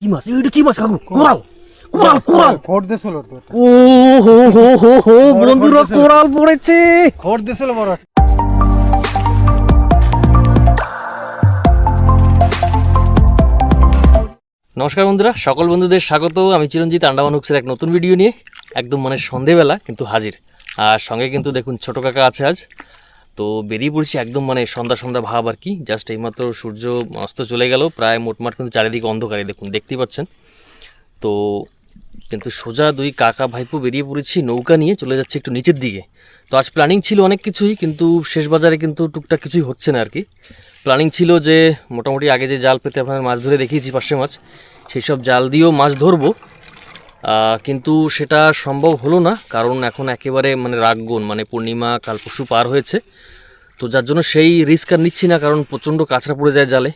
কি মাছ? এটা কি মাছ কাকু? কোরাল কোরাল কোরাল খড় দেছিল তো ও হো হো হো হো বন্ধুরা কোরাল পড়েছে। খড় দেছিল বড়। নমস্কার বন্ধুরা, সকল বন্ধুদের স্বাগত। আমি চিরঞ্জিত আন্ডামান হুকসের এক নতুন ভিডিও নিয়ে একদম সন্ধেবেলা কিন্তু হাজির। আর সঙ্গে কিন্তু দেখুন ছোটো কাকা আছে আজ। তো বেরিয়ে পড়ছি একদম সন্ধ্যা সন্ধ্যা ভাব আর কি। জাস্ট এইমাত্র সূর্য অস্ত চলে গেল, প্রায় মোটমাট কিন্তু চারিদিকে অন্ধকারে দেখুন, দেখতেই পাচ্ছেন। তো কিন্তু সোজা দুই কাকা ভাইপো বেরিয়ে পড়েছি নৌকা নিয়ে, চলে যাচ্ছে একটু নিচের দিকে। তো আজ প্ল্যানিং ছিল অনেক কিছুই, কিন্তু শেষ বাজারে কিন্তু টুকটাক কিছুই হচ্ছে না আর কি। প্ল্যানিং ছিল যে মোটামুটি আগে যে জাল পেতে আপনার মাছ ধরে দেখিয়েছি পার্শে মাছ, সেই সব জাল দিয়েও মাছ ধরবো, কিন্তু সেটা সম্ভব হলো না। কারণ এখন একেবারে রাগগুন পূর্ণিমা কাল পরশু পার হয়েছে। তো যার জন্য সেই রিস্ক আর নিচ্ছি না, কারণ প্রচণ্ড কাঁচরা পড়ে যায় জালে।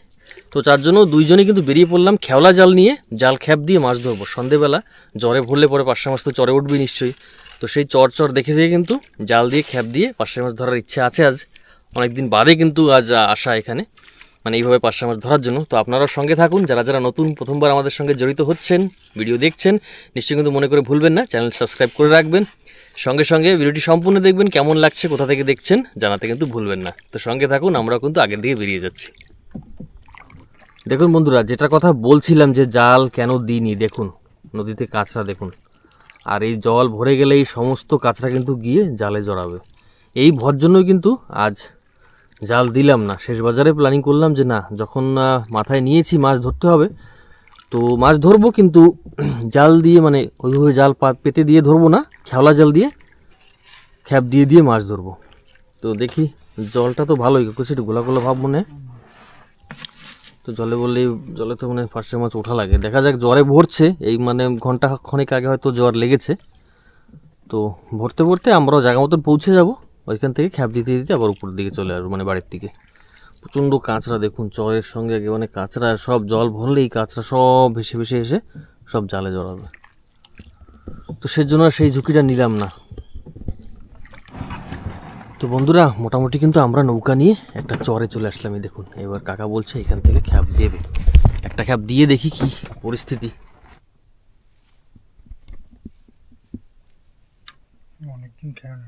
তো যার জন্য দুইজনেই কিন্তু বেরিয়ে পড়লাম খেওলা জাল নিয়ে, জাল খ্যাপ দিয়ে মাছ ধরবো সন্ধেবেলা। জ্বরে ভরলে পরে পার্শে মাছ তো চরে উঠবি নিশ্চয়ই। তো সেই চর দেখে কিন্তু জাল দিয়ে খ্যাপ দিয়ে পার্শে মাছ ধরার ইচ্ছা আছে আজ। অনেকদিন বাদে কিন্তু আজ আসা এখানে, এইভাবে পার্শে মাছ ধরার জন্য। তো আপনারাও সঙ্গে থাকুন, যারা যারা নতুন প্রথমবার আমাদের সঙ্গে জড়িত হচ্ছেন, ভিডিও দেখছেন, নিশ্চয়ই কিন্তু মনে করে ভুলবেন না চ্যানেল সাবস্ক্রাইব করে রাখবেন। সঙ্গে সঙ্গে ভিডিওটি সম্পূর্ণ দেখবেন, কেমন লাগছে, কোথা থেকে দেখছেন জানাতে কিন্তু ভুলবেন না। তো সঙ্গে থাকুন, আমরাও কিন্তু আগের দিকে বেরিয়ে যাচ্ছি। দেখুন বন্ধুরা, যেটা কথা বলছিলাম যে জাল কেন দিইনি, দেখুন নদীতে কাঁচরা দেখুন। আর এই জল ভরে গেলে এই সমস্ত কাঁচরা কিন্তু গিয়ে জালে জড়াবে। এই ভর জন্যই কিন্তু আজ জাল দিলাম না। শেষ বাজারে প্ল্যানিং করলাম যে না, যখন মাথায় নিয়েছি মাছ ধরতে হবে, তো মাছ ধরবো, কিন্তু জাল দিয়ে ওইভাবে জাল পেতে দিয়ে ধরবো না, খেওলা জাল দিয়ে খ্যাপ দিয়ে দিয়ে মাছ ধরবো। তো দেখি, জলটা তো ভালোই করছে, একটু গোলা গোলা ভাব মনে। তো জলে তো পার্শে মাছ ওঠা লাগে। দেখা যাক, জ্বরে ভরছে এই ঘন্টা খানেক আগে হয়তো জ্বর লেগেছে। তো ভরতে ভরতে আমরাও জায়গা মতন পৌঁছে যাব। ওইখান থেকে খ্যাপ দিতে দিতে আবার উপর দিকে চলে আসবো, বাড়ির দিকে। প্রচণ্ড কাঁচরা দেখুন, চরের সঙ্গে একেবারে কাঁচরা, সব জল ভরলেই কাঁচরা সব ভেসে ভেসে এসে সব জালে জড়াবে। তো সেজন্য সেই ঝুঁকিটা নিলাম না। তো বন্ধুরা, মোটামুটি কিন্তু আমরা নৌকা নিয়ে একটা চরে চলে আসলাম। এই দেখুন, এবার কাকা বলছে এখান থেকে খ্যাপ দেবে। একটা খ্যাপ দিয়ে দেখি কি পরিস্থিতি। অনেকদিন খেয়ে না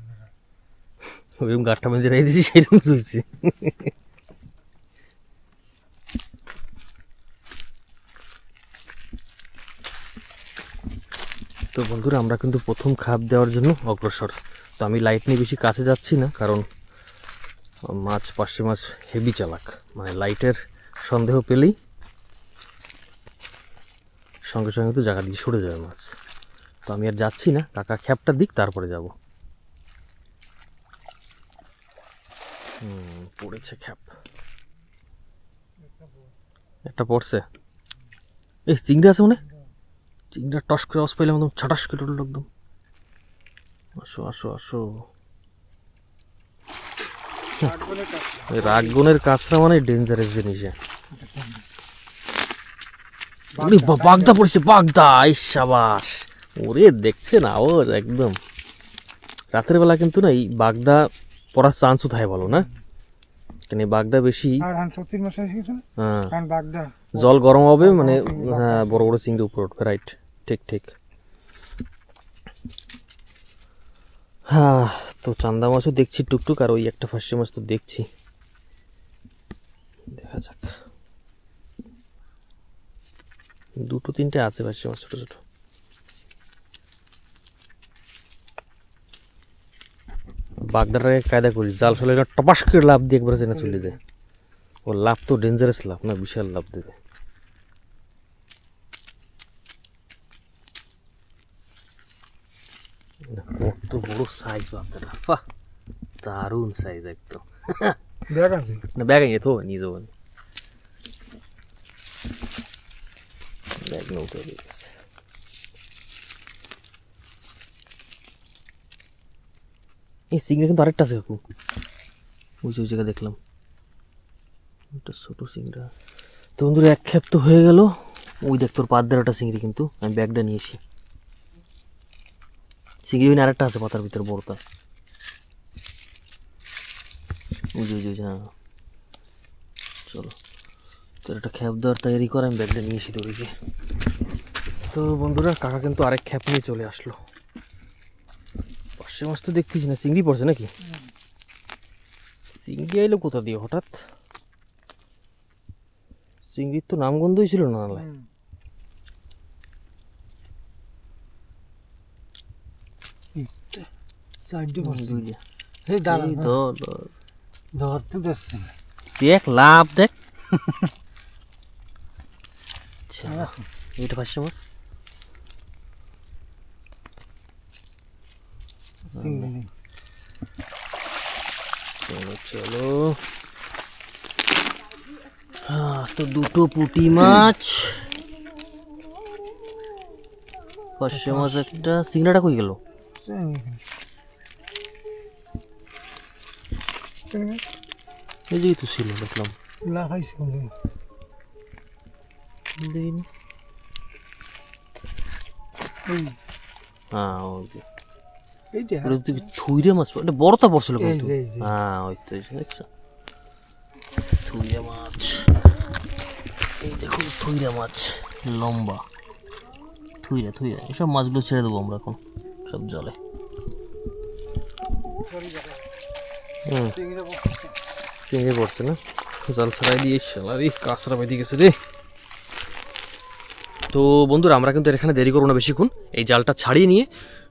ওইরকম গাছটা বেঁধে রেখে দিয়েছি, সেরকম রয়েছে। তো বন্ধুরা, আমরা কিন্তু প্রথম খাপ দেওয়ার জন্য অগ্রসর। তো আমি লাইট নিয়ে বেশি কাছে যাচ্ছি না, কারণ পার্শে মাছ হেভি চালাক, লাইটের সন্দেহ পেলেই সঙ্গে সঙ্গে তো জায়গা দিয়ে সরে যাবে মাছ। তো আমি আর যাচ্ছি না, কাকা খ্যাপটা দিক, তারপরে যাব। পড়েছে খ্যাপ, একটা পড়ছে। এই চিংড়ি আছে চিংড়া টস করে অস পাইলাম, একদম ছাটাস করে উঠল একদম। আসো আসো আসো। রাগগুনের কাঁচরা ডেঞ্জারাস জিনিস। বাগদা পড়েছে, বাগদা। সাবাস, ওরে দেখছেন আওয়াজ একদম। রাতের বেলা কিন্তু না এই বাগদা পড়ার চান্সও থাকে ভালো না, কেন বাগদা বেশি। হ্যাঁ, জল গরম হবে, হ্যাঁ, বড় বড় চিংড়ি উপরে উঠবে। রাইট, ঠিক ঠিক। হ্যাঁ, তো চান্দা মাছও দেখছি টুকটুক, আর ওই একটা পার্শে মাছ তো দেখছি। দেখা যাক, দুটো তিনটে আছে পার্শে মাছ ছোট ছোট। বাগদাটাকে কায়দা করি, জাল ফেলে টপাস করে লাভ দিয়ে একবারে চেনা চলে যায়। ও লাভ তো ডেঞ্জারাস লাভ না, বিশাল লাভ দেবে। কত বড় সাইজ বাগদাটা, বাহ, দারুণ সাইজ একদম। ব্যাগ আছে না, ব্যাগ নিয়ে তো নিয়ে যাবো, ব্যাগ নৌকা দিয়ে গেছে। এই চিংড়ি কিন্তু আরেকটা আছে কাকু, ওই জায়গা দেখলাম একটা ছোট চিংড়া। তো বন্ধুরা, এক খ্যাপ তো হয়ে গেল। ওই দেখ তোর পাদ্দার একটা চিংড়ি, কিন্তু আমি ব্যাগটা নিয়েছি। চিংড়ি আরেকটা আছে পাতার ভিতরে বড়টা, ওই হ্যাঁ। চলো, তোর একটা খ্যাপ দেওয়ার তৈরি করে আমি ব্যাগটা নিয়ে এসে ধরেছি। তো বন্ধুরা কাকা কিন্তু আরেক খ্যাপ নিয়ে চলে আসলো। পার্শে মাছ তো দেখতেছি না, চিংড়ি পড়ছে নাকি? চিংড়ি আইলো কোথা দিয়ে হঠাৎ? চিংড়ির তো নামগন্ধই ছিল না নাহলে। সাইডে পড়ছে। দুইটা। এই দাঁড়া এই ধর, ধর। ধরতে যাচ্ছে না। দেখ লাভ দেখ। আচ্ছা, আছে। এইটা পার্শে মাছ। চিংড়ি নেই। চলো চলো। তো দুটো পুঁটি মাছ, পার্শে মাছ একটা, চিংড়াটা কই গেল? এই যে তো ছিল দেখলাম। লাফাইছে কোনদিন। দেখিনি। এই হ্যাঁ ওই যে এইটা ওটা তো কি থুইরে মাছ, এটা বড়টা পড়ছিল এই কিন্তু। যে, এই যে। হ্যাঁ ওই তো এই যে দেখছো, থুইরে মাছ। এই দেখুন থুইরে মাছ, লম্বা থুইরে থুইরে। এসব মাছগুলো ছেড়ে দেবো আমরা এখন সব জলে। চিংড়ি পড়ছে না, জাল ছাড়াই দিয়ে শালারি কাঁচরা বেঁধে গেছে রে। তো বন্ধুরা আমরা কিন্তু এখানে দেরি করবো না বেশিক্ষণ, এই জালটা ছাড়িয়ে নিয়ে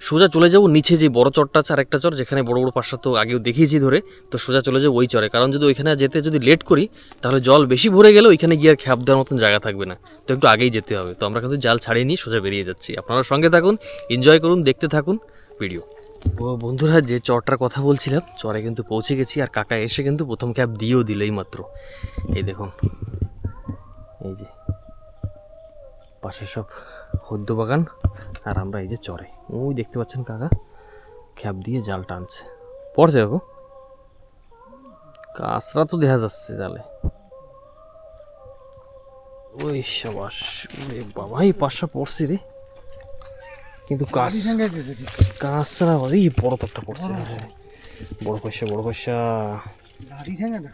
সোজা চলে যাবো নিচে যে বড় চরটা আছে, আরেকটা চর যেখানে বড় বড় পাঁচটা তো আগেও দেখিয়েছি ধরে। তো সোজা চলে যাবো ওই চরে, কারণ যদি ওইখানে যেতে যদি লেট করি তাহলে জল বেশি ভরে গেলে ওইখানে গিয়ে আর খ্যাপ দেওয়ার মতন জায়গা থাকবে না, তো একটু আগেই যেতে হবে। তো আমরা কিন্তু জাল ছাড়িয়ে নিয়ে সোজা বেরিয়ে যাচ্ছি, আপনারা সঙ্গে থাকুন, এনজয় করুন, দেখতে থাকুন ভিডিও। ও বন্ধুরা যে চরটার কথা বলছিলাম, চরে কিন্তু পৌঁছে গেছি, আর কাকা এসে কিন্তু প্রথম খ্যাপ দিয়েও দিল এই মাত্র। এই দেখুন, এই যে পাশে সব হদ্দ বাগান, আর আমরা এই যে চরে, ওই দেখতে পাচ্ছেন কাকা খ্যাপ দিয়ে জাল টানছে। পড়ছে গো, কাঁচরা তো দেখা যাচ্ছে জালে। ওই সাবাস, ওরে বাবা এই পাশা পড়ছে রে, কিন্তু কাঁচরা ওই বড় তো একটা পড়ছে। হ্যাঁ বড় পয়সা, বড় পয়সা। লাঠি ঠেঙে না।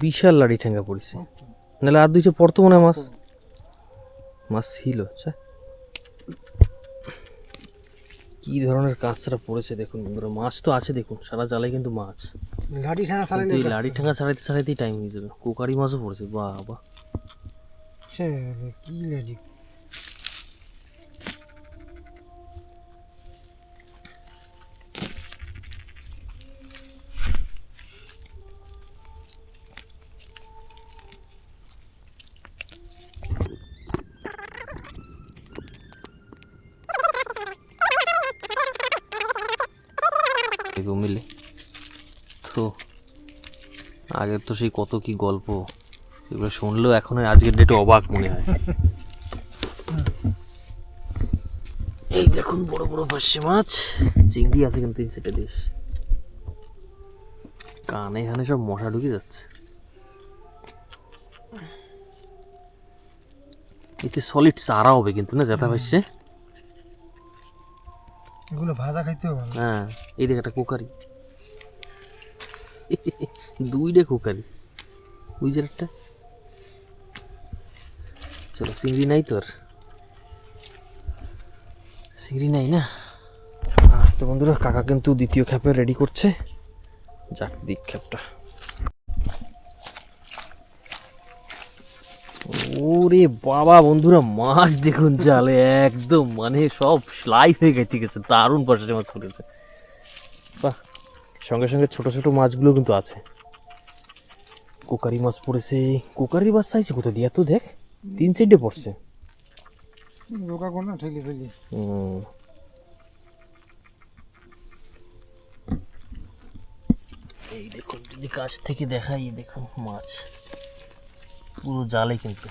বিশাল লাড়ি ঠেঙ্গা পড়েছে, নাহলে আর দুইটা পড়তো মনে হয় মাছ। মাছ ছিল। আচ্ছা কি ধরনের কাঁচরা পড়েছে দেখুন বন্ধুরা, মাছ তো আছে দেখুন সারা জালে কিন্তু মাছ। লাঠি ঠেঙা ছাড়াই কিন্তু এই লাড়ি ঠেঙ্গা ছাড়াইতে ছাড়াইতেই টাইম হয়ে যাবে। কোকারি মাছও পড়েছে, বাবা সে কি লাঠি। মিলে তো আগের তো সেই কত কি গল্প, এগুলো শুনলেও এখন আজকের ডেটে অবাক মনে হয়। এই দেখুন বড় বড় পার্শে মাছ, চিংড়ি আছে কিন্তু সেটা বেশ। কানে কানে সব মশা ঢুকে যাচ্ছে। এতে সলিড চারা হবে কিন্তু না যেটা পাইছে। এগুলো ভাজা খাইতেও ভালো। হ্যাঁ এই দেখ একটা কোকারি, দুইটা কোকারি, ওই যে একটা। চলো চিংড়ি নাই তোর, চিংড়ি নাই না। তো বন্ধুরা কাকা কিন্তু দ্বিতীয় খ্যাপে রেডি করছে, যাক দিক খ্যাপটা। ওরে বাবা বন্ধুরা মাছ দেখুন জালে একদম মানে সব লাইভ হয়ে গেছে, দারুণ পার্শে মাছ পড়েছে। বাহ, সঙ্গে সঙ্গে ছোট ছোট মাছগুলো কিন্তু আছে। কোকারি মাছ পড়েছে, কোকারি মাছ চাইছে কোথা দিয়ে তো দেখ, 3-4টে পড়ছে। রোকা কোনা ঠেলে ফেলি। এই দেখুন যদি কাছ থেকে দেখাই, দেখুন মাছ পুরো জালে কিন্তু।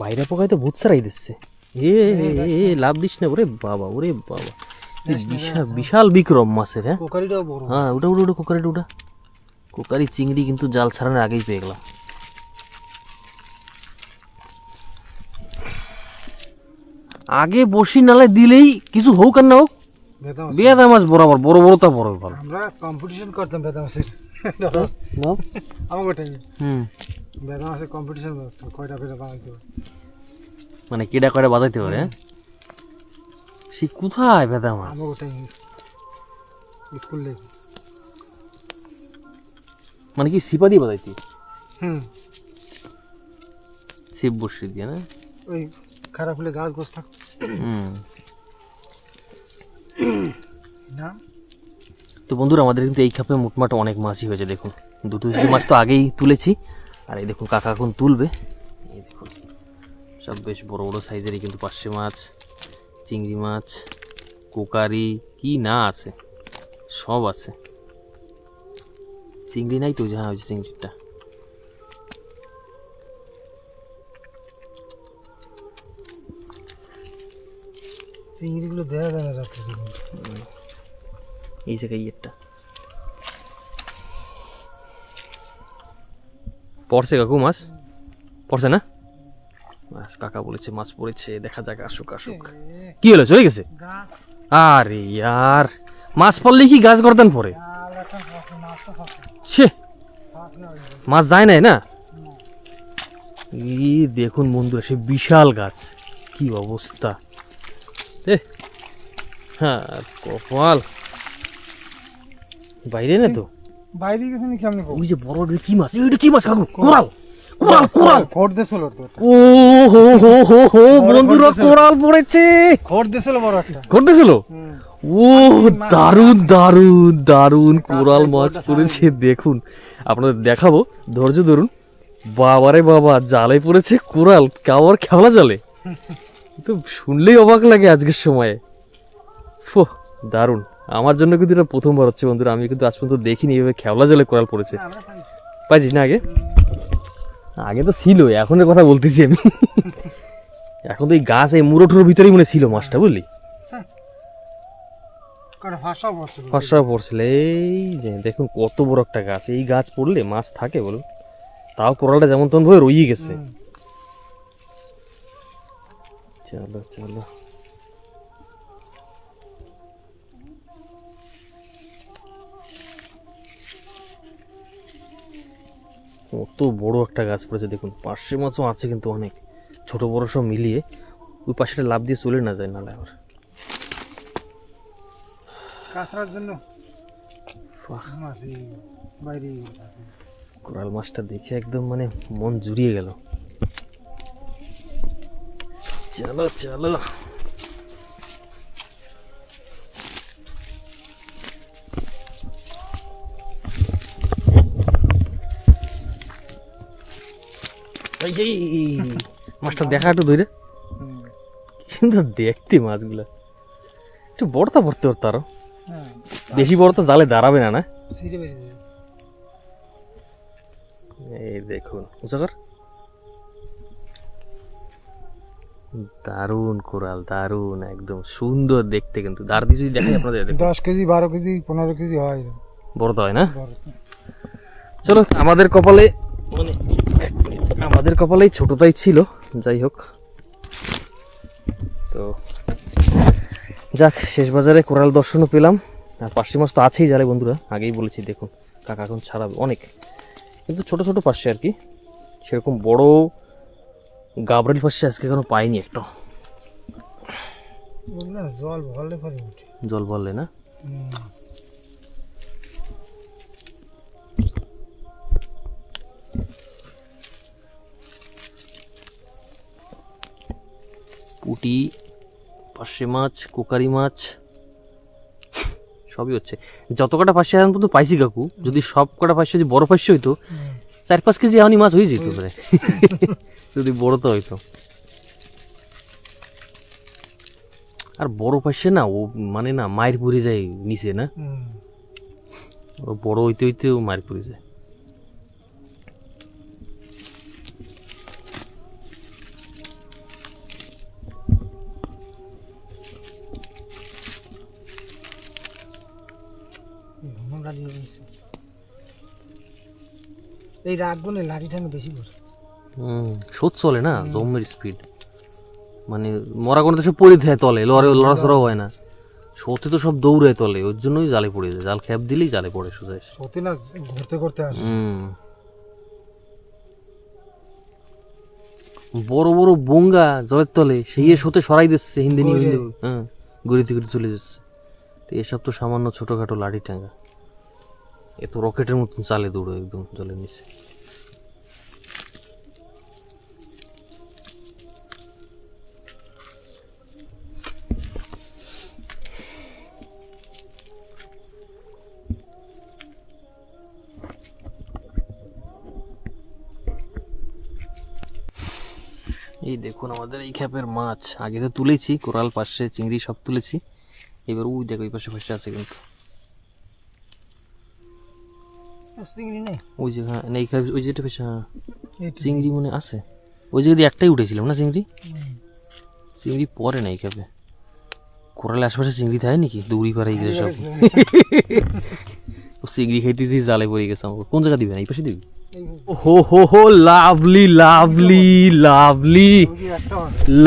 বাইরে পোকায় তো ভূত ছাড়াই দিচ্ছে। এ লাভ দিস না, ওরে বাবা ওরে বাবা, বিশাল বিশাল বিক্রম মাছের। হ্যাঁ কোকারিটাও বড়। হ্যাঁ ওটা ওটা ওটা কোকারিটা ওটা, কোকারি চিংড়ি কিন্তু জাল ছাড়ানোর আগেই পেয়ে গেলাম। আগে বসি নালে দিলেই কিছু হোক আর না হোক, বেদা মাছ। বেদা মাছ বরাবর বড় বড় তা বড় ভালো। আমরা কম্পিটিশন করতাম বেদা মাছের আমাকে ওটাই বেদা মাছের কম্পিটিশন করতাম কয়টা বেদা বানাইতে হবে। মানে কেডা কয়টা বাজাইতে পারে, হ্যাঁ? সে কোথায় বেদা মাছ? আমাকে ওটাই স্কুল লেগে মানে কি সিপা দিয়ে বাজাইতি? হুম ছিপ বসি দিয়ে না? ওই খারাপ হলে গাছ গোছ থাক হুম। না। তো বন্ধুরা আমাদের কিন্তু এই খাপে মোটমাট অনেক মাছই হয়েছে, দেখুন 2-3 মাছ তো আগেই তুলেছি, আর এই দেখুন কাকা এখন তুলবে। এই দেখুন সব বেশ বড় বড় সাইজেরই কিন্তু পার্শে মাছ, চিংড়ি মাছ, কোকারি, কি না আছে সব আছে। চিংড়ি নাই তো, হ্যাঁ ওই যে চিংড়িটা। চিংড়িগুলো দেখা যায় না রাত্রে এই জায়গায় ইয়েরটা পড়ছে কাকু, মাছ পড়ছে না? মাছ কাকা বলেছে মাছ পড়েছে, দেখা যাক, আসুক আসুক। কি হলো, চলে গেছে? গাছ আরে ইয়ার, মাছ পড়লে কি গাছ গর্দান পড়ে? সে মাছ যায় নাই না? এই দেখুন বন্ধুরা সে বিশাল গাছ, কি অবস্থা! হ্যাঁ কপাল, বাইরে না তো, বাইরে গেছে নাকি? কেমনি ওই যে বড় কি মাছ, এইটা কি মাছ কাকু? Coral, coral, coral! খড় দেছিল তো, ও হো হো হো হো বন্ধুরা, কোরাল পড়েছে, খড় দেছিল বড় একটা। করতেছিল। ও দারুন দারুন দারুন কোরাল মাছ পড়েছে, দেখুন আপনাদের দেখাবো, ধৈর্য ধরুন। বাবারে বাবা, জালে পড়েছে কোরাল, কাওয়ার খেলা জালে, তো শুনলেই অবাক লাগে আজকের সময়ে। দারুন, আমার জন্য কিন্তু এটা প্রথমবার হচ্ছে বন্ধুরা, আমি কিন্তু আজ পর্যন্ত দেখিনি এইভাবে খেওলা জলে কোরাল পড়েছে। পাইছিস না আগে? আগে তো ছিল, এখনের কথা বলতেছি আমি। এখন তো এই গাছ, এই মুড়োঠোর ভিতরেই মনে ছিল মাছটা, বুঝলি? ফসা পড়ছিল। এই যে দেখুন কত বড় একটা গাছ, এই গাছ পড়লে মাছ থাকে বলুন? তাও কোরালটা যেমন তখন ভাবে রইয়ে গেছে। চলো চলো, কত বড় একটা গাছ পড়েছে দেখুন, পার্শে মাছও আছে কিন্তু অনেক, ছোট বড় সব মিলিয়ে। ওই পাশেটা লাভ দিয়ে চলে না যায় নালে আবার। কাঁচড়ার জন্য বাইরে কোরাল মাছটা দেখে একদম মানে মন জুড়িয়ে গেল। চলো চলো, মাছটা দেখা একটু ধরে, কিন্তু দেখতে মাছগুলা একটু বড়টা পড়তে পারতো আরো, বেশি বড় তো জালে দাঁড়াবে না। না এই দেখুন, উঁচা কর। দারুন কোরাল, দারুন, একদম সুন্দর দেখতে, কিন্তু দাঁড় দিয়ে যদি দেখাই আপনাদের, 10 কেজি 12 কেজি 15 কেজি হয়, বড় তো হয় না? চলো, আমাদের কপালে মানে আমাদের কপালেই ছোটটাই ছিল, যাই হোক। তো যাক, শেষ বাজারে কোরাল দর্শনও পেলাম, আর পার্শে মাছ তো আছেই জালে বন্ধুরা, আগেই বলেছি। দেখুন কাকা এখন ছাড়াবে অনেক, কিন্তু ছোট ছোট পার্শে আর কি, সেরকম বড় গাবরেল পার্শে আজকে এখনো পাইনি একটা। জল ভরলে পরে জল ভরলে না? পুঁটি, পার্শে মাছ, কোকারি মাছ সবই হচ্ছে। যত কটা পার্শে এখন পর্যন্ত পাইছি কাকু, যদি সব কটা পার্শে যদি বড় পার্শে হইতো, 4-5 কেজি এমনই মাছ হয়ে যেত প্রায়, যদি বড় তো হইতো। আর বড় পার্শে না, ও মানে না মায়ের পড়ে যায় নিচে না, ও বড় হইতে হইতে ও মায়ের পড়ে যায়। এই রাত বলে লাঠি ঠান্ডা বেশি করে। স্রোত চলে না, জমের স্পিড। মানে মরা কোনো তো সব পড়ে থাকে তলে, লড়াচড়াও হয় না। সত্যি তো সব দৌড়ায় তলে, ওর জন্যই জালে পড়ে যায়। জাল খ্যাপ দিলেই জালে পড়ে সোজা এসে। সত্যি না ঘুরতে করতে আসে। বড় বড় বোঙ্গা জলের তলে সেই সোতে সরাই দিচ্ছে হিন্দি নিয়ে, হ্যাঁ গড়িতে গড়িতে চলে যাচ্ছে। তো এসব তো সামান্য ছোটখাটো লাঠি টাঙ্গা, এ তো রকেটের মতন চালে দৌড়ো একদম জলের নিচে। এই দেখুন আমাদের এই খ্যাপের মাছ, আগে তো তুলেছি, কোরাল পাশে চিংড়ি সব তুলেছি। এবার ওই দেখো ওই পাশে পাশে আছে কিন্তু চিংড়ি নেই ওই যে, হ্যাঁ না ওই যেটা বেশ, হ্যাঁ চিংড়ি মনে আছে। ওই জায়গা দিয়ে একটাই উঠেছিলাম না চিংড়ি, চিংড়ি পরে নাই খাবে। কোরালের আশেপাশে চিংড়ি থাকে নাকি, দৌড়ি পাড়াই গেছে সব। চিংড়ি খাইতে দিয়ে জালে পড়ে গেছে আমার। কোন জায়গা দিবেন, এই পাশে দিবি? হো হো হো, লাভলি লাভলি লাভলি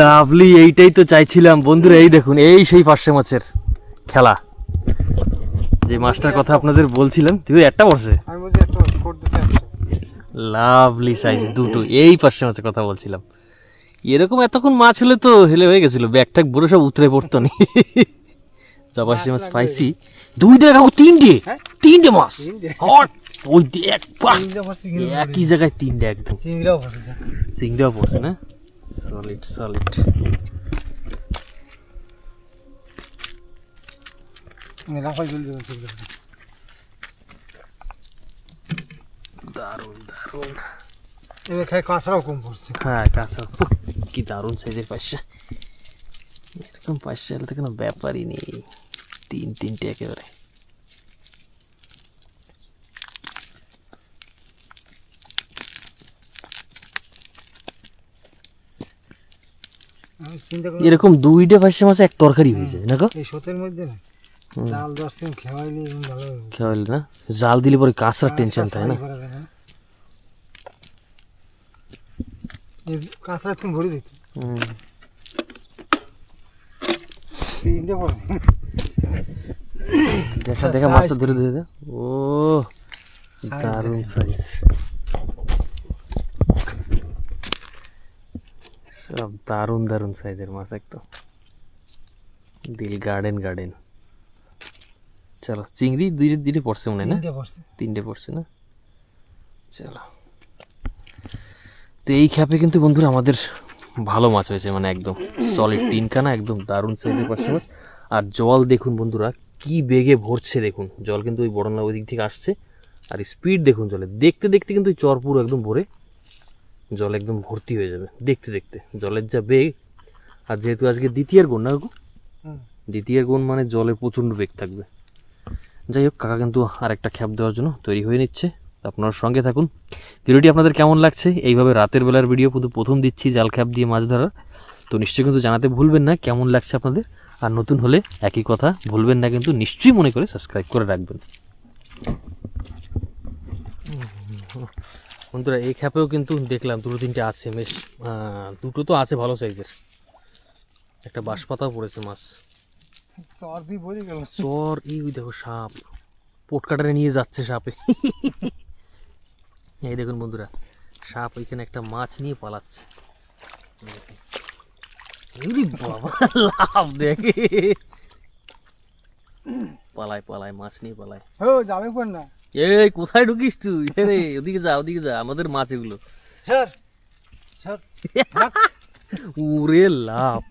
লাভলি, এইটাই তো চাইছিলাম বন্ধুরা। এই দেখুন, এই সেই পার্শে মাছের খেলা, যে মাছটার কথা আপনাদের বলছিলাম। তুই একটা পড়ছে, লাভলি সাইজ দুটো, এই পার্শে মাছের কথা বলছিলাম। এরকম এতক্ষণ মাছ হলে তো হেলে হয়ে গেছিল, ব্যাগ ট্যাগ ভরে সব উতরে পড়তো নি। চাপাশি মাছ পাইছি দুইটা, কাকু তিনটে মাছ হট। ওই দেখ, একই জায়গায় তিনটে একদম। চিংড়িও পড়ছে না, সলিড সলিড। দারুন দারুন, কাঁচরাও কম পড়ছে। হ্যাঁ কাঁচা, কি দারুন সাইজের পাশা। এরকম পাশা হলে তো কোনো ব্যাপারই নেই, তিনটে একেবারে। এরকম দুইটা পাশে মাছ এক তরকারি হয়ে যায় না গো এই শোতের মধ্যে। না জাল দর্শন খেওয়াইলে ভালো হবে, খেওয়াইলে না, জাল দিলে পরে কাঁচার টেনশন থাকে না। কাঁচরা তুমি ভরে দিত। দেখা দেখা মাছটা ধরে ধরে, ও দারুণ সাইজ, সব দারুণ দারুণ সাইজের মাছ একদম দিল গার্ডেন গার্ডেন। চলো চিংড়ি দুইটা পড়ছে মনে হয় না, তিনটে পড়ছে না। চলো, তো এই খ্যাপে কিন্তু বন্ধুরা আমাদের ভালো মাছ হয়েছে, মানে একদম সলিড তিনখানা, একদম দারুণ সাইজের পার্শে মাছ। আর জল দেখুন বন্ধুরা কি বেগে ভরছে, দেখুন জল কিন্তু ওই বড়লা ওই দিক থেকে আসছে। আর স্পিড দেখুন জলে, দেখতে দেখতে কিন্তু ওই চর পুরো একদম ভরে জল একদম ভর্তি হয়ে যাবে দেখতে দেখতে, জলের যা বেগ। আর যেহেতু আজকে দ্বিতীয় গুণ না গো, দ্বিতীয় গুণ মানে জলের প্রচণ্ড বেগ থাকবে। যাই হোক, কাকা কিন্তু আর একটা খ্যাপ দেওয়ার জন্য তৈরি হয়ে নিচ্ছে, আপনার সঙ্গে থাকুন। ভিডিওটি আপনাদের কেমন লাগছে, এইভাবে রাতের বেলার ভিডিও কিন্তু প্রথম দিচ্ছি জাল খ্যাপ দিয়ে মাছ ধরার। তো নিশ্চয়ই কিন্তু জানাতে ভুলবেন না কেমন লাগছে আপনাদের। আর নতুন হলে একই কথা, ভুলবেন না কিন্তু নিশ্চয়ই মনে করে সাবস্ক্রাইব করে রাখবেন। বন্ধুরা এই খ্যাপেও কিন্তু দেখলাম দুটো তিনটে আছে, বেশ দুটো তো আছে ভালো সাইজের। একটা বাঁশপাতাও পড়েছে মাছ, চর এই দেখো সাপ, পোটকাটারে নিয়ে যাচ্ছে সাপে। এই দেখুন বন্ধুরা, সাপ ওইখানে একটা মাছ নিয়ে পালাচ্ছে। বাবা লাভ দেখে, পালায় পালায় মাছ নিয়ে পালায়। যাবে পর না, এই কোথায় ঢুকিস তুই? রে ওদিকে যা, ওদিকে যা, আমাদের মাছ এগুলো। উরে লাভ।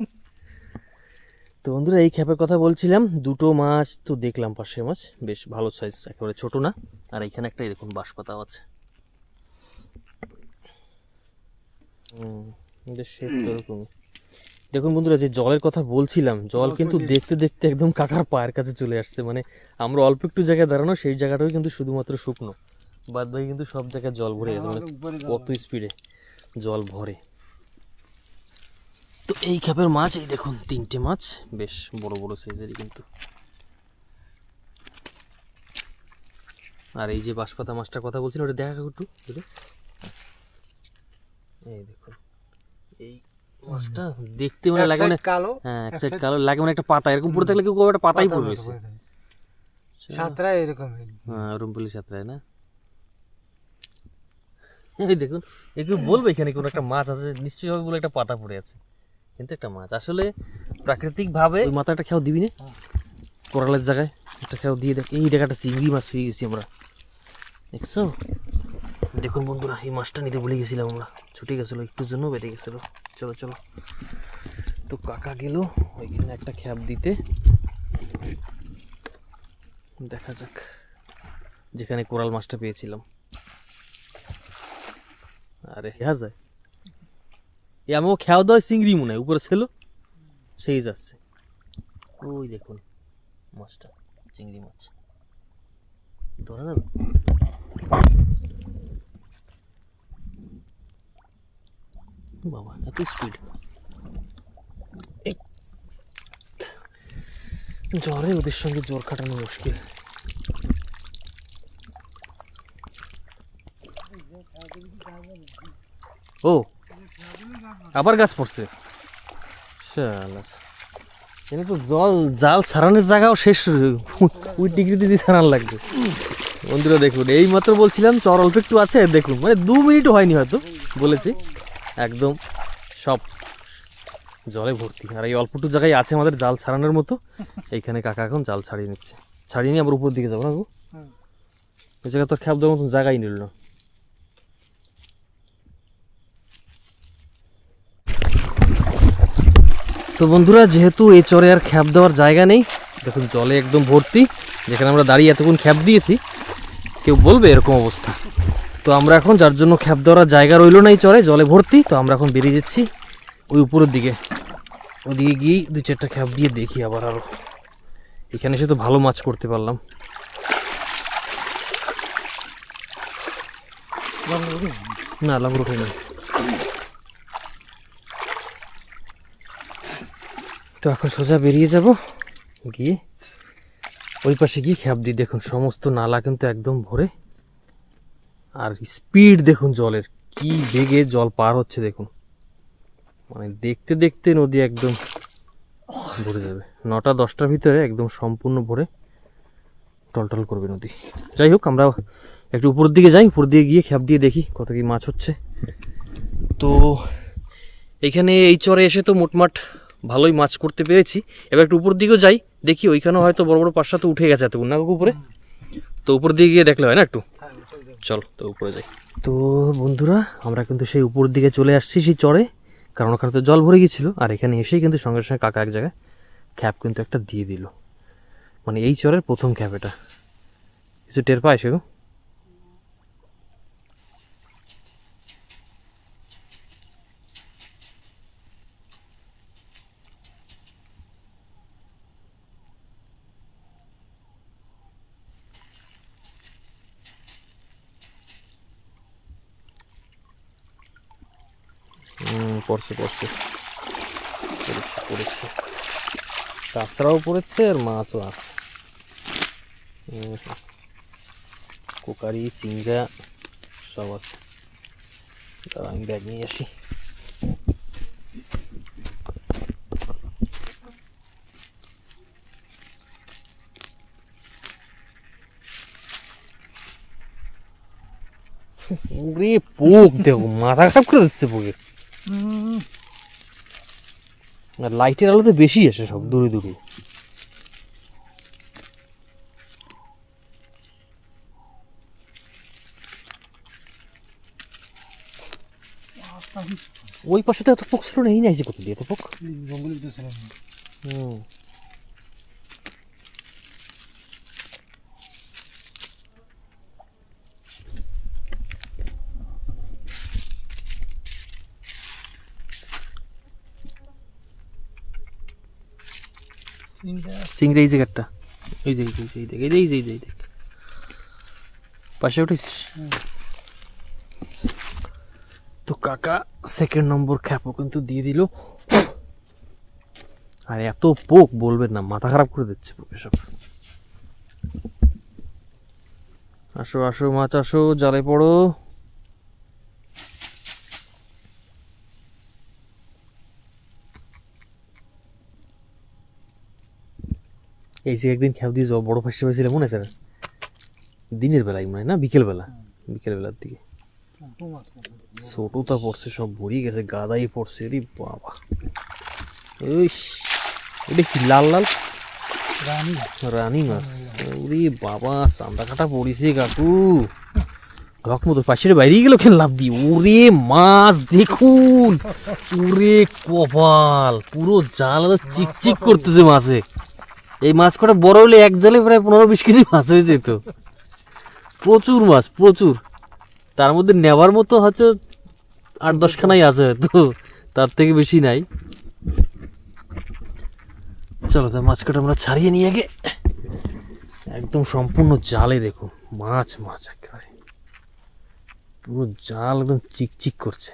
তো বন্ধুরা এই খ্যাপের কথা বলছিলাম, দুটো মাছ তো দেখলাম, পার্শে মাছ বেশ ভালো সাইজ, একেবারে ছোট না। আর এইখানে একটা এরকম বাঁশপাতাও আছে। দেখুন বন্ধুরা, যে জলের কথা বলছিলাম, জল কিন্তু দেখতে দেখতে একদম কাকার পায়ের কাছে চলে আসছে। মানে আমরা অল্প একটু জায়গায় দাঁড়ানো, সেই জায়গাটাও কিন্তু শুধুমাত্র শুকনো, বাদ বাকি কিন্তু সব জায়গায় জল ভরে গেছে। মানে কত স্পিডে জল ভরে। তো এই খ্যাপের মাছ এই দেখুন তিনটে মাছ, বেশ বড় বড় সাইজেরই কিন্তু। আর এই যে বাঁশপাতা মাছটার কথা বলছিলাম, ওটা দেখা একটু, এই দেখুন মাছটা দেখতে মানে লাগে মানে কালো হ্যাঁ এক সাইড কালো লাগে মানে একটা পাতা এরকম পড়ে থাকলে কেউ কেউ একটা পাতাই পড়ে রয়েছে সাঁতরা এরকম হ্যাঁ ওরকম বলে সাঁতরায় না এই দেখুন একটু বলবে এখানে কোনো একটা মাছ আছে নিশ্চয়ই হবে বলে একটা পাতা পড়ে আছে কিন্তু একটা মাছ আসলে প্রাকৃতিক ভাবে ওই মাথাটা খেয়াও দিবি না কোরালের জায়গায় একটা খেয়াও দিয়ে দেখ এই জায়গাটা চিংড়ি মাছ পেয়ে গেছি আমরা দেখছো দেখুন বন্ধুরা এই মাছটা নিতে ভুলে গেছিলাম আমরা ছুটে গেছিলো একটুর জন্য বেঁধে গেছিলো চলো চলো তো কাকা গেল ওইখানে একটা খ্যাপ দিতে দেখা যাক যেখানে কোরাল মাছটা পেয়েছিলাম আরে হ্যাঁ যায় এ আমাকে খেয়াও দেওয়া চিংড়ি মনে হয় উপরে ছিল সেই যাচ্ছে ওই দেখুন মাছটা চিংড়ি মাছ ধরা যাবে বাবা এত স্পিড জ্বরে ওদের সঙ্গে জোর খাটানো মুশকিল ও আবার গাছ পড়ছে শালা এখানে তো জাল ছাড়ানোর জায়গাও শেষ ওই ডিগ্রিতে দিয়ে ছাড়ানো লাগবে বন্ধুরা দেখুন এই মাত্র বলছিলাম চর অল্প একটু আছে দেখুন মানে 2 মিনিটও হয়নি হয়তো বলেছি একদম সব জলে ভর্তি আর এই অল্পটু জায়গায় আছে আমাদের জাল ছাড়ানোর মতো এইখানে কাকা এখন জাল ছাড়িয়ে নিচ্ছে ছাড়িয়ে নিয়ে আবার উপর দিকে যাবো না গো ওই জায়গায় তো খ্যাপ দেওয়ার মতন জায়গাই নিল না তো বন্ধুরা যেহেতু এই চরে আর খ্যাপ দেওয়ার জায়গা নেই দেখুন জলে একদম ভর্তি যেখানে আমরা দাঁড়িয়ে এতক্ষণ খ্যাপ দিয়েছি কেউ বলবে এরকম অবস্থা তো আমরা এখন যার জন্য খ্যাপ দেওয়ার জায়গা রইলো না এই চরে জলে ভর্তি তো আমরা এখন বেরিয়ে যাচ্ছি ওই উপরের দিকে ওদিকে গিয়ে 2-4টা খ্যাপ দিয়ে দেখি আবার আরও এখানে এসে তো ভালো মাছ করতে পারলাম না লাঙ্গর ওঠে না তো এখন সোজা বেরিয়ে যাব গিয়ে ওই পাশে গিয়ে খ্যাপ দিই দেখুন সমস্ত নালা কিন্তু একদম ভরে আর স্পিড দেখুন জলের কি বেগে জল পার হচ্ছে দেখুন মানে দেখতে দেখতে নদী একদম ভরে যাবে 9টা-10টার ভিতরে একদম সম্পূর্ণ ভরে টলটল করবে নদী যাই হোক আমরা একটু উপরের দিকে যাই উপর দিকে গিয়ে খ্যাপ দিয়ে দেখি কত কি মাছ হচ্ছে তো এইখানে এই চরে এসে তো মোটমাট ভালোই মাছ করতে পেরেছি এবার একটু উপর দিকেও যাই দেখি ওইখানেও হয়তো বড় বড় পাঁচটা তো উঠে গেছে এত না উপরে তো উপর দিকে গিয়ে দেখলে হয় না একটু চল তো উপরে যাই তো বন্ধুরা আমরা কিন্তু সেই উপর দিকে চলে আসছি সেই চরে কারণ ওখানে তো জল ভরে গিয়েছিল আর এখানে এসেই কিন্তু সঙ্গে সঙ্গে কাকা এক জায়গায় খ্যাপ কিন্তু একটা দিয়ে দিল মানে এই চরের প্রথম খ্যাপ এটা কিছু টের পায় সে পড়ছে পড়ছে পড়েছে পড়েছে কাঁচরাও পড়েছে আর মাছও আছে কোকারি সিংড়া সব আছে দাঁড়া আমি ব্যাগ নিয়ে আসি ওরে পোক দেখো মাথা খারাপ করে দিচ্ছে পোকে আর লাইটের আলোতে বেশি আসে সব দূরে দূরে ওই পাশে তো এত পোক ছিল না এই নাই যে কত দিয়ে এত পোক সিংড়া এই জায়গাটা এই যে এই দেখ পাশে উঠেছিস তো কাকা সেকেন্ড নম্বর খ্যাপও কিন্তু দিয়ে দিল আর এত পোক বলবেন না মাথা খারাপ করে দিচ্ছে পোক এসব আসো আসো মাছ আসো জালে পড়ো এই যে একদিন খেয়াল দিয়ে যাও বড় ফাঁসি পাইছিলাম মনে আছে না? দিনের বেলায় মনে হয় না বিকেলবেলার দিকে ছোটটা পড়ছে, সব ভরিয়ে গেছে, গাদাই পড়ছে রে বাবা। ওই এটা কি লাল লাল রানী মাছ, ওরে বাবা চান্দা কাটা পড়িছে কাকু, ঢক মতো পাশের বাইরে গেল কেন লাভ দিয়ে। ওরে মাছ দেখুন, ওরে কপাল, পুরো জাল চিকচিক করতেছে মাছে। এই মাছ কটা বড় হলে এক জালে প্রায় 15-20 কেজি মাছ হয়ে যেত। প্রচুর মাছ, প্রচুর। তার মধ্যে নেওয়ার মতো হচ্ছে 8-10 খানাই আছে হয়তো, তার থেকে বেশি নাই। চলো তো মাছ কটা আমরা ছাড়িয়ে নিয়ে গে। একদম সম্পূর্ণ জালে দেখুন মাছ মাছ, একেবারে পুরো জাল একদম চিকচিক করছে।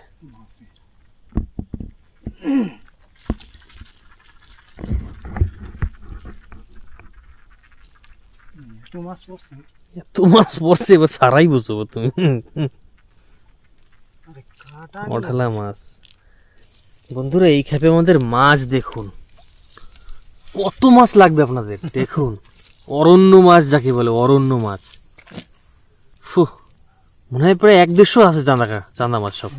এত মাছ পড়ছে, এবার ছাড়াই বসবো তুমি। ওঠালা মাছ। বন্ধুরা এই খেপে আমাদের মাছ দেখুন, কত মাছ লাগবে আপনাদের দেখুন। অরণ্য মাছ যাকে বলে, অরণ্য মাছ। মনে হয় প্রায় 1-150 আছে চান্দা মাছ সব।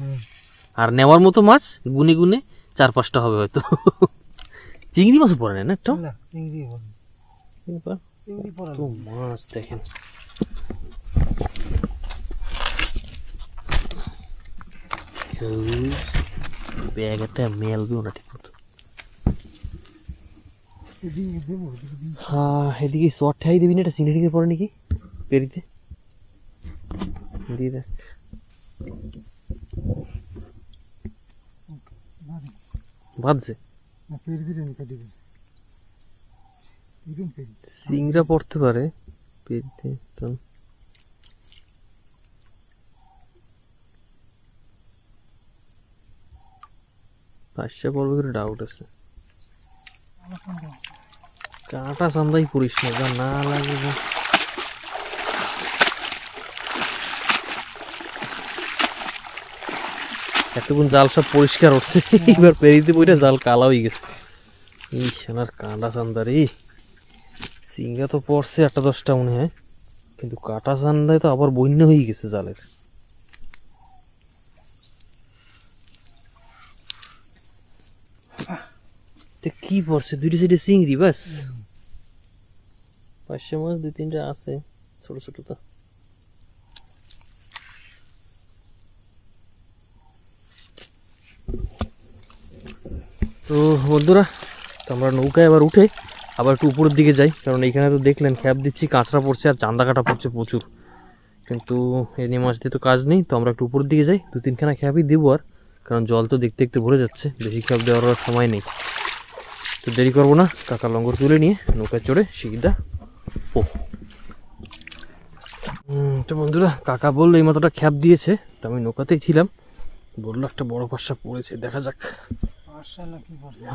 আর নেওয়ার মতো মাছ গুনে গুনে 4-5টা হবে হয়তো। চিংড়ি মাছও পড়ে না একটা মাছ দেখেন। ব্যাগ একটা মেলবেও না ঠিক মতো। হ্যাঁ এদিকে শর্ট ঠাই দিবি না, এটা সিনারিকে পড়ে নাকি পেরিতে দিয়ে দেখ। বাজছে সিংড়া পড়তে পারে পেরিতে। পাঁচশো পড়বে করে ডাউট আছে। কাঁটা চান্দাই পড়িস না, যা না লাগে যা। এতক্ষণ জাল সব পরিষ্কার উঠছে, এবার পেরিতে বইটা জাল কালা হয়ে গেছে। এই সোনার কাঁটা চান্দা রে, সিঙ্গা তো পড়ছে 8-10টা মনে হয়, কিন্তু কাঁটা চান্দায় তো আবার বন্য হয়ে গেছে জালের। কি পড়ছে 2টা সাইডে চিংড়ি বাস। 500 মাছ 2-3টা আছে ছোট ছোট। তো বন্ধুরা আমরা নৌকায় আবার উঠে আবার একটু উপরের দিকে যাই, কারণ এইখানে তো দেখলেন খ্যাপ দিচ্ছি, কাঁচড়া পড়ছে আর চান্দা কাটা পড়ছে প্রচুর, কিন্তু এনে মাছ দিয়ে তো কাজ নেই। তো আমরা একটু উপরের দিকে যাই, 2-3 খানা খ্যাপই দেবো আর, কারণ জল তো দেখতে দেখতে ভরে যাচ্ছে, বেশি খ্যাপ দেওয়ার সময় নেই। তো দেরি করবো না, কাকা লঙ্গর তুলে নিয়ে নৌকায় চড়ে শিখিদা ও। তো বন্ধুরা কাকা বললো এই মাত্রটা খ্যাপ দিয়েছে, তো আমি নৌকাতেই ছিলাম, বললো একটা বড় পাশা পড়েছে, দেখা যাক।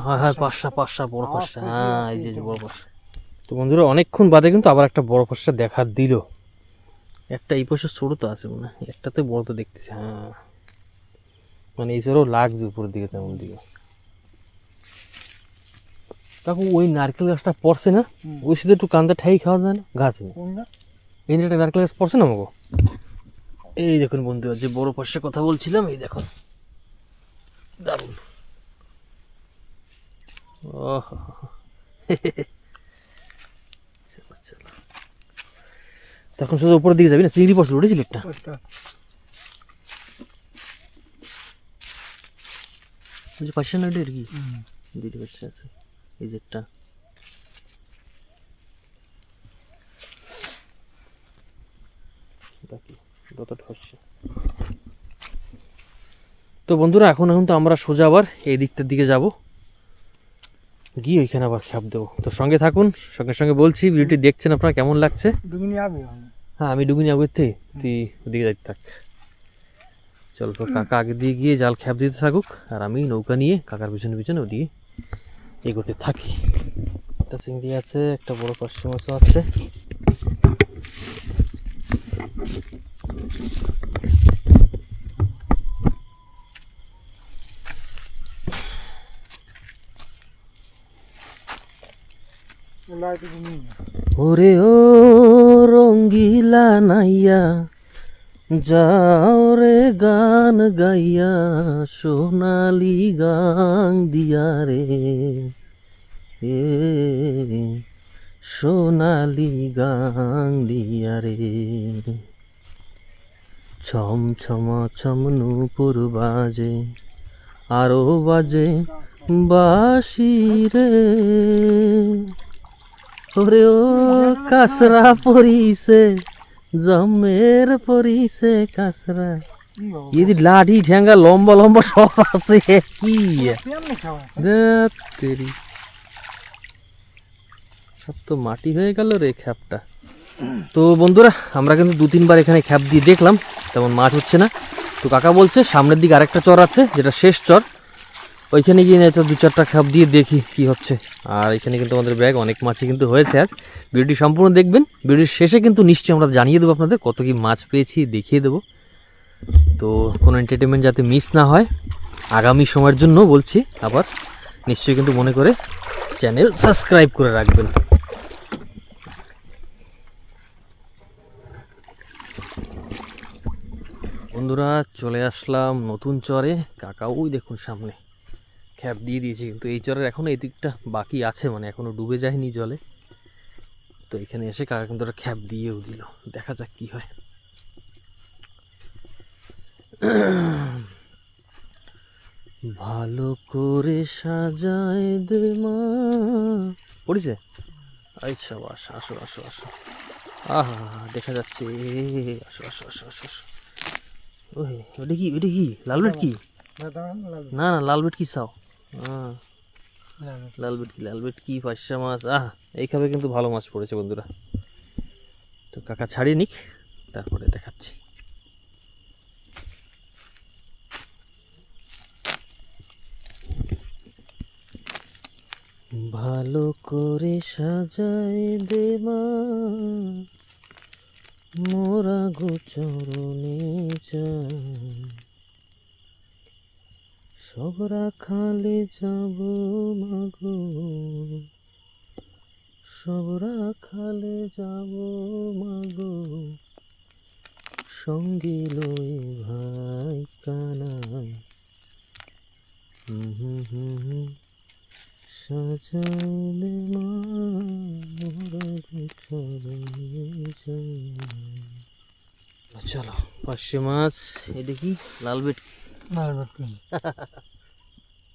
হ্যাঁ হ্যাঁ পাশা বড় পাশা, হ্যাঁ এই যে বড় পাশা। তো বন্ধুরা অনেকক্ষণ বাদে কিন্তু আবার একটা বড় পাশা দেখা দিল। একটা এই পাশে ছোট তো আছে মনে হয়, একটাতে বড় তো দেখতেছি। হ্যাঁ মানে এই ছোটো লাগছে উপরের দিকে, তেমন দিকে। কাকু ওই নারকেল গাছটা পড়ছে না, ওই সাথে একটু কান্দা ঠাই খাওয়া যায় না গাছ, এই একটা নারকেল গাছ পড়ছে না আমাকে। এই দেখুন বন্ধুরা যে বড় পাশার কথা বলছিলাম, এই দেখুন দারুণ। তখন শুধু উপরের দিকে যাবি না, চিংড়ি পড়ছিল উঠেছিল একটা। পাশে না এটা কি 2টি পাশে আছে, এই যে একটা। তো বন্ধুরা এখন তো আমরা সোজা আবার এই দিকটার দিকে যাব, গিয়ে ওইখানে আবার খ্যাপ দেবো। তো সঙ্গে থাকুন, সঙ্গে সঙ্গে বলছি ভিডিওটি দেখছেন আপনারা কেমন লাগছে। হ্যাঁ আমি ডুবিনি আগের থেকে, তুই ওদিকে যাইতে থাক। চল তো কাকা আগে দিয়ে গিয়ে জাল খ্যাপ দিতে থাকুক, আর আমি নৌকা নিয়ে কাকার পিছনে পিছনে ওদিকে এগোতে থাকি। একটা চিংড়ি আছে, একটা বড় পার্শে মাছও আছে। বাড়িতে তুমি ওরে ও রঙ্গিলা নাইয়া যাও রে গান গাইয়া সোনালি গান দিয়া রে এ সোনালি গান দিয়া রে ছম ছমা ছম নূপুর বাজে আরো বাজে বাঁশি রে ওরে ও কাসরা পরিছে জমের পরিছে কাসরা যদি লাঠি ঠ্যাঙ্গা লম্বা লম্বা সব আছে কি কেমনে খাওয়া ধ্যাৎ তেরি। সব তো মাটি হয়ে গেল রে খ্যাপটা। তো বন্ধুরা আমরা কিন্তু 2-3 বার এখানে খ্যাপ দিয়ে দেখলাম, তেমন মাছ হচ্ছে না। তো কাকা বলছে সামনের দিকে আরেকটা চর আছে যেটা শেষ চর, ওইখানে গিয়ে তো 2-4টা খ্যাপ দিয়ে দেখি কি হচ্ছে। আর এখানে কিন্তু আমাদের ব্যাগ অনেক মাছই কিন্তু হয়েছে আজ। ভিডিওটি সম্পূর্ণ দেখবেন, ভিডিওর শেষে কিন্তু নিশ্চয়ই আমরা জানিয়ে দেবো আপনাদের কত কি মাছ পেয়েছি, দেখিয়ে দেবো। তো কোনো এন্টারটেনমেন্ট যাতে মিস না হয় আগামী সময়ের জন্য বলছি আবার, নিশ্চয়ই কিন্তু মনে করে চ্যানেল সাবস্ক্রাইব করে রাখবেন। বন্ধুরা চলে আসলাম নতুন চরে। কাকা ওই দেখুন সামনে খ্যাপ দিয়ে দিয়েছে, কিন্তু এই চরের এখনো এই দিকটা বাকি আছে, মানে এখনো ডুবে যায়নি জলে। তো এখানে এসে কাকা কিন্তু একটা খ্যাপ দিয়েও দিল, দেখা যাক কি হয়। ভালো করে সাজায় দে মা পড়িছে। আচ্ছা বাস, আসো আসো আসো, আহা দেখা যাচ্ছে, আসো আসো আসো আসো আসো। ওহে ওটা কি, ওটা কি লাল বেট কি? না না লাল বেট কি চাও? হ্যাঁ লাল বেটকি, লাল বেটকি পাঁচশা মাছ, এই খাবে কিন্তু ভালো মাছ পড়েছে বন্ধুরা। তো কাকা ছাড়িয়ে নিক তারপরে দেখাচ্ছি। ভালো করে সাজায় দে মা মোরা গোচরণে যাই, সব রাখালে যাব মাগো, সব রাখালে যাব মাগো, সঙ্গে লয়ে ভাই কানাই। সাজাইলে মা মোরা গোচরণে যাই। চলো পাঁচশো মাছ, এটা কি লাল বেট?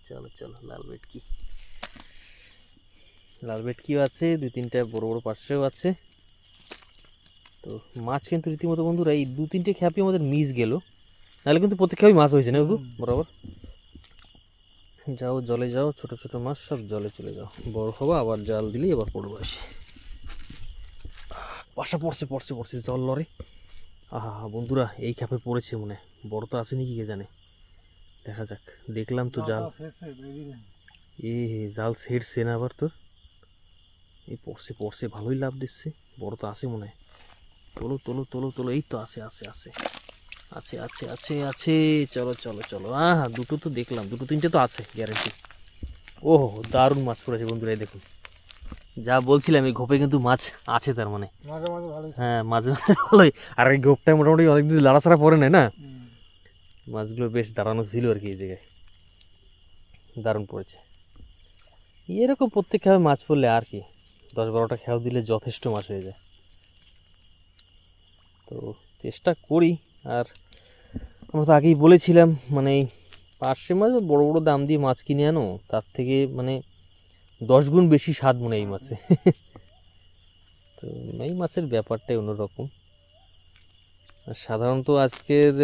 চলো চলো লাল বেটকি, লাল বেটকিও আছে, 2-3টা বড় বড় পার্শেও আছে। তো মাছ কিন্তু রীতিমতো বন্ধুরা এই 2-3টে খ্যাপই আমাদের মিস গেল, নাহলে কিন্তু প্রত্যেক খ্যাপই মাছ হয়েছে না বাবু বরাবর। যাও জলে যাও, ছোট ছোট মাছ সব জলে চলে যাও, বড় হবা আবার জাল দিলেই আবার পড়বো এসে। বাসা পড়ছে পড়ছে পড়ছে জল লরে। আহা বন্ধুরা এই খ্যাপে পড়েছে মনে, বড় তো আছে নাকি কে জানে, দেখা যাক। দেখলাম তো জাল, এ জাল ছেড়ছে না আবার তোর, এই পড়ছে পড়ছে ভালোই লাভ দিচ্ছে, বড় তো আছে মনে হয়। তোলো তোলো তোলো তোলো, এই তো আছে আছে আছে আছে আছে আছে আছে, চলো চলো চলো। দুটো তো দেখলাম, 2-3টে তো আছে গ্যারেন্টি। ওহো দারুণ মাছ পড়েছে বন্ধুরা, এই দেখুন যা বলছিলাম এই ঘোপে কিন্তু মাছ আছে তার মানে। হ্যাঁ মাঝে মাঝে ভালোই, আর এই ঘোপটা মোটামুটি অনেকদিন লাড়াছাড়া পড়ে নেয় না, মাছগুলো বেশ দাঁড়ানো ছিল আর কি এই জায়গায়, দারুণ পড়েছে। এরকম প্রত্যেক খেয়াল মাছ পড়লে আর কি 10-12টা খেয়াল দিলে যথেষ্ট মাছ হয়ে যায়। তো চেষ্টা করি, আর আমরা তো আগেই বলেছিলাম মানে পার্শে মাছ বড় বড় দাম দিয়ে মাছ কিনে আনো, তার থেকে মানে 10 গুণ বেশি স্বাদ মনে এই মাছে। তো এই মাছের ব্যাপারটাই অন্যরকম। আর সাধারণত আজকের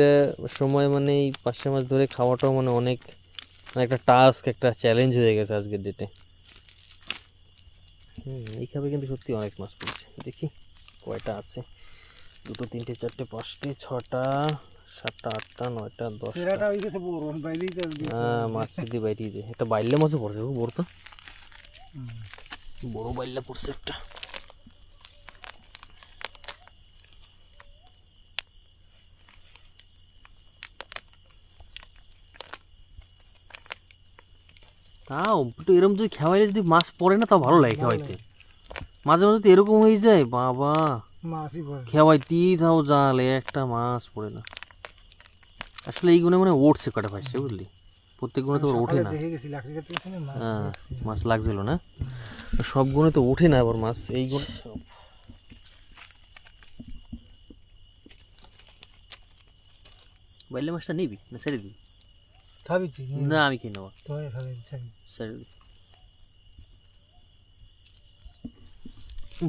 সময় মানে এই পার্শে মাছ ধরে খাওয়াটাও মানে অনেক একটা টাস্ক, একটা চ্যালেঞ্জ হয়ে গেছে আজকের ডেটে। এইভাবে কিন্তু সত্যি অনেক মাছ পড়ছে, দেখি কয়টা আছে। 2, 3, 4, 5, 6, 7, 8, 9, 10। মাছ যদি বাইরে যায় একটা বাইল্লা মাছও পড়ছে, বড় তো বড় বাইল্লা পড়ছে একটা। তাও একটু এরকম যদি খাওয়াইলে যদি মাছ পড়ে না তাও ভালো লাগে খাওয়াইতে। মাঝে মাঝে তো এরকম হয়ে যায় বাবা, মাছই পড়ে। খেওয়াইতেই থাও জালে একটা মাছ পড়ে না। আসলে এই গুণে মানে উঠছে কটা পাইছে বুঝলি, প্রত্যেক গুণে তো ওর ওঠে সকালে না। দেখে গেছি লাকড়ি কাটতে গেছি না, মাছ হ্যাঁ দেখছি। মাছ লাগছিল না, সব গুণে তো ওঠে না আবার মাছ, এই গুণে সব। বাইলে মাছটা নিবি না ছেড়ে দিবি? খাবি তুই? না আমি খেয়ে নেবো, তোমায় খাবি, ছাড়ি। ছেড়ে দিবি।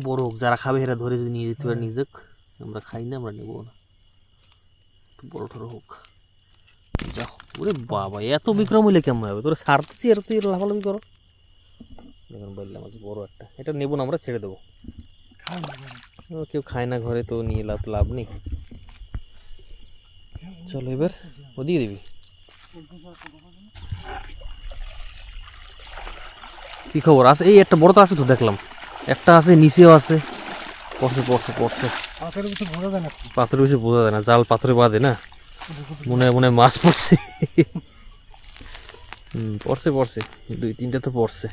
বড় হোক, যারা খাবে এরা ধরে যদি নিয়ে যেতে পারে নিয়ে যাক, আমরা খাই না, আমরা নেবো না, একটু বড় ঠড়ো হোক। যাও, ওরে বাবা এত বিক্রম হইলে কেমন হবে, তোরা ছাড়তেছি আর তুই লাফালাফি করো। দেখুন বললাম আজ বড় একটা, এটা নেবো না, আমরা ছেড়ে দেবো। খাই না ঘরে। ও কেউ খায় না ঘরে, তো নিয়ে লাভ নেই। চলো এবার ওদিকে দিবি। কি খবর আছে? এই একটা বড় তো আছে তো দেখলাম, একটা আছে নিচেও আছে, পড়ছে পড়ছে পড়ছে। পাথরের কিছু ভরা যায় না। পাথরের বেশি বোঝা যায় না, জাল পাথরে বাঁধে না, মনে হয় মাছ পড়ছে। পড়ছে পড়ছে, 2-3টা তো পড়ছে।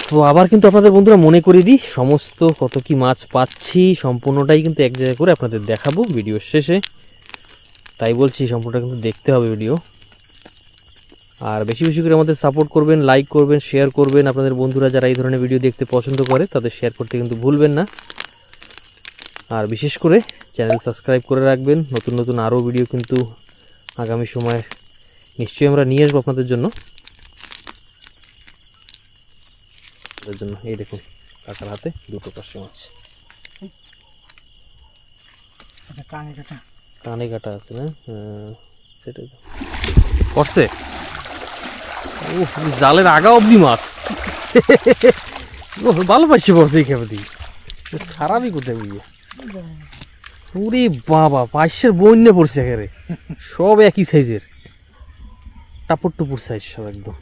তো আবার কিন্তু আপনাদের বন্ধুরা মনে করে দিই, সমস্ত কত কি মাছ পাচ্ছি সম্পূর্ণটাই কিন্তু এক জায়গায় করে আপনাদের দেখাবো ভিডিওর শেষে, তাই বলছি সম্পূর্ণটা কিন্তু দেখতে হবে ভিডিও। আর বেশি বেশি করে আমাদের সাপোর্ট করবেন, লাইক করবেন, শেয়ার করবেন। আপনাদের বন্ধুরা যারা এই ধরনের ভিডিও দেখতে পছন্দ করে তাদের শেয়ার করতে কিন্তু ভুলবেন না। আর বিশেষ করে চ্যানেল সাবস্ক্রাইব করে রাখবেন, নতুন নতুন আরও ভিডিও কিন্তু আগামী সময়ে নিশ্চয়ই আমরা নিয়ে আসবো আপনাদের জন্য। এই দেখুন কাকার হাতে 2টো পার্শে মাছ, কানে কাটা। কানে কাটা আছে না? হ্যাঁ সেটাই তো পড়ছে। ও জালের আগা অবধি মাছ। ও ভালো পাইছে পড়ছে এই খেপে দিয়ে, খারাপই কোথায় বুঝিয়ে। ওরে বাবা, পাইশের বন্যা পড়ছে একেবারে, সব একই সাইজের, টাপুর টুপুর সাইজ সব একদম।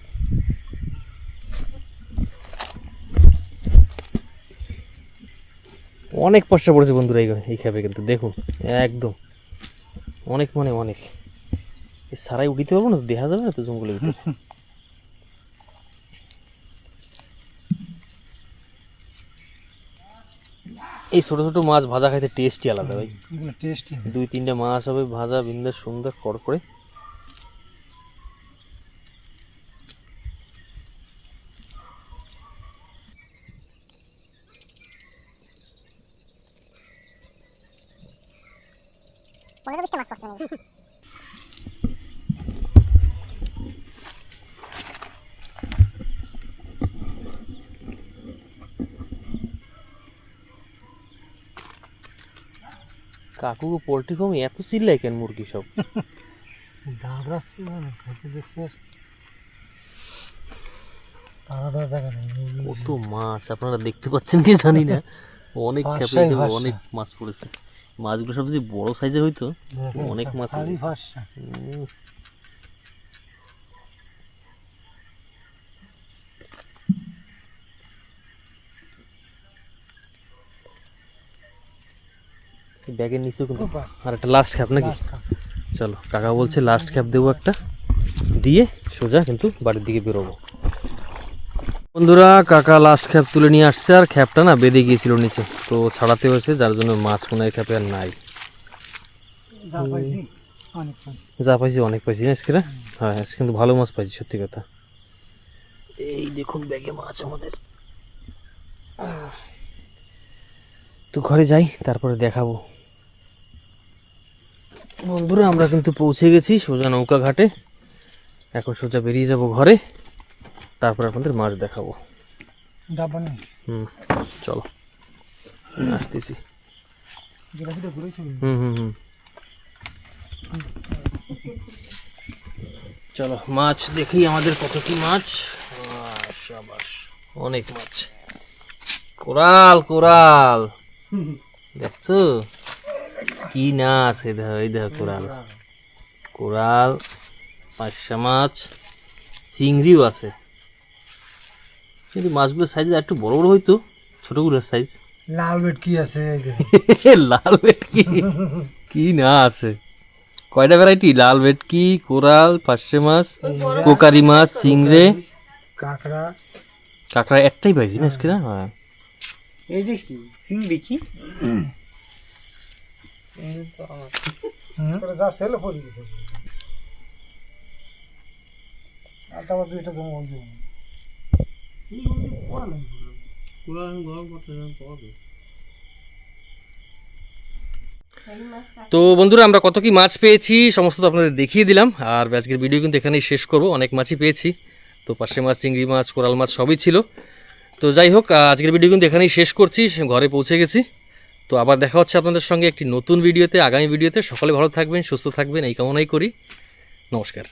অনেক পয়সা পড়েছে বন্ধুরা এই খেপে কিন্তু, দেখুন একদম অনেক মানে অনেক। সারাই উঠিতে পারবো না, দেখা যাবে না তো জঙ্গলের ভিতরে। এই ছোট ছোট মাছ ভাজা খাইতে টেস্টই আলাদা ভাই, টেস্টি। 2-3টা মাছ হবে ভাজা, বিন্দাস সুন্দর কড়কড়ে। কাকু পোল্ট্রি ফার্মে এত চিল্লাই কেন মুরগি সব? দাবড়াচ্ছে মানে খাইতে দিচ্ছে, আলাদা জায়গা নেই। কত মাছ আপনারা দেখতে পাচ্ছেন কি জানি না, অনেক খেপে ভাষায় ভাষা। অনেক মাছ পড়েছে। মাছগুলো সব যদি বড় সাইজের হইতো অনেক মাছ হতো। খালি ভাষা। ব্যাগের নিচেও কিন্তু বাস। আর একটা লাস্ট খ্যাপ নাকি? চলো কাকা বলছে লাস্ট খ্যাপ দেবো একটা, দিয়ে সোজা কিন্তু বাড়ির দিকে বেরোবো। বন্ধুরা কাকা লাস্ট খ্যাপ তুলে নিয়ে আসছে, আর খ্যাপটা না বেঁধে গিয়েছিল নিচে, তো ছাড়াতে হয়েছে, যার জন্য মাছ মনে হয় খ্যাপে আর নাই। যা পাইছি অনেক পাইছি। যা পাইছি অনেক পাইছি না আজকে? হ্যাঁ আজকে কিন্তু ভালো মাছ পাইছি সত্যি কথা। এই দেখুন ব্যাগে মাছ আমাদের, তো ঘরে যাই তারপরে দেখাবো। বন্ধুরা আমরা কিন্তু পৌঁছে গেছি সোজা নৌকা ঘাটে, এখন সোজা বেরিয়ে যাব ঘরে, তারপর আপনাদের মাছ দেখাবো। ডাব্বা নেই। চলো আসতেছি। জেলাপিটা ঘুরেছিল। চলো মাছ দেখি আমাদের কত কি মাছ। শাবাশ অনেক মাছ, কোরাল কোরাল দেখছো কি না আছে, এই দেখো কোরাল, কোরাল, পার্শে মাছ, চিংড়িও আছে, কিন্তু মাছগুলোর সাইজ একটু বড় বড় হইতো, ছোটগুলোর সাইজ। লাল ভেটকি আছে। লাল ভেটকি কি না আছে, কয়টা ভ্যারাইটি, লাল ভেটকি, কোরাল, পার্শে মাছ, কোকারি মাছ, চিংড়ে, কাঁকড়া, কাঁকড়া একটাই পাইছি না আজকে না? হ্যাঁ এই যে কি চিংড়ি কি যা ছিল পড়ে গেছে। আর তারপর দুইটা জমা বলছি তো বন্ধুরা আমরা কত কি মাছ পেয়েছি সমস্ত তো আপনাদের দেখিয়ে দিলাম। আর আজকের ভিডিও কিন্তু এখানেই শেষ করব। অনেক মাছই পেয়েছি, তো পার্শে মাছ, চিংড়ি মাছ, কোরাল মাছ সবই ছিল। তো যাই হোক, আজকের ভিডিও কিন্তু এখানেই শেষ করছি, ঘরে পৌঁছে গেছি। তো আবার দেখা হচ্ছে আপনাদের সঙ্গে একটি নতুন ভিডিওতে, আগামী ভিডিওতে। সকলে ভালো থাকবেন, সুস্থ থাকবেন এই কামনাই করি। নমস্কার।